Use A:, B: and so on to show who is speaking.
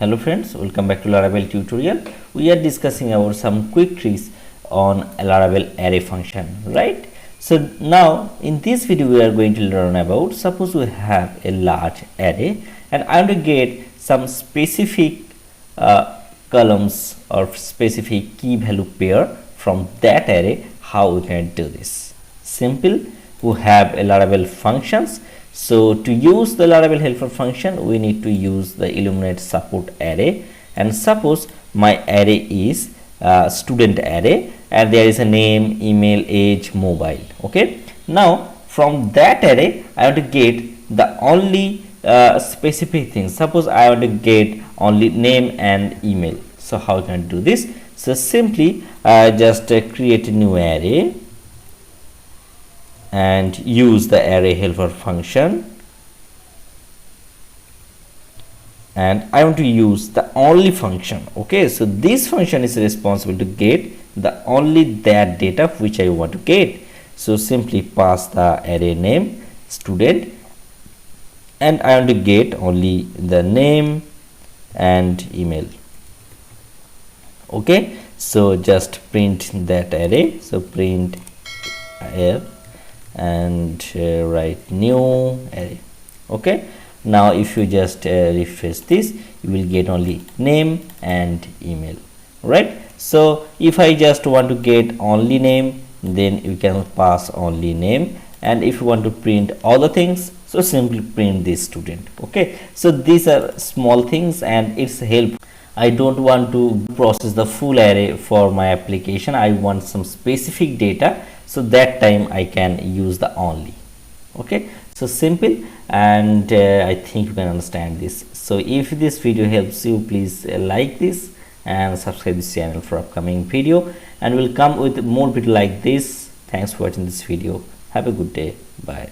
A: Hello friends, welcome back to Laravel tutorial. We are discussing about some quick tricks on Laravel array function, right? So now in this video we are going to learn about, suppose we have a large array and I want to get some specific columns or specific key value pair from that array. How we can do this? Simple, we have a Laravel functions. So to use the Laravel helper function, we need to use the illuminate support array, and suppose my array is student array and there is a name, email, age, mobile. Okay, now from that array I want to get the only specific things. Suppose I want to get only name and email. So how can I do this? So simply just create a new array and use the array helper function, and I want to use the only function. Okay, so this function is responsible to get the only that data which I want to get. So simply pass the array name student and I want to get only the name and email. Okay, so just print that array. So print array and write new array. Okay, now if you just refresh this, you will get only name and email, right? So if I just want to get only name, then you can pass only name, and if you want to print all the things, so simply print this student. Okay, so these are small things and it's helpful. I don't want to process the full array for my application. I want some specific data, so that time I can use the only. Okay, so simple, and I think you can understand this. So if this video helps you, please like this and subscribe this channel for upcoming video, and we'll come with more video like this. Thanks for watching this video. Have a good day. Bye.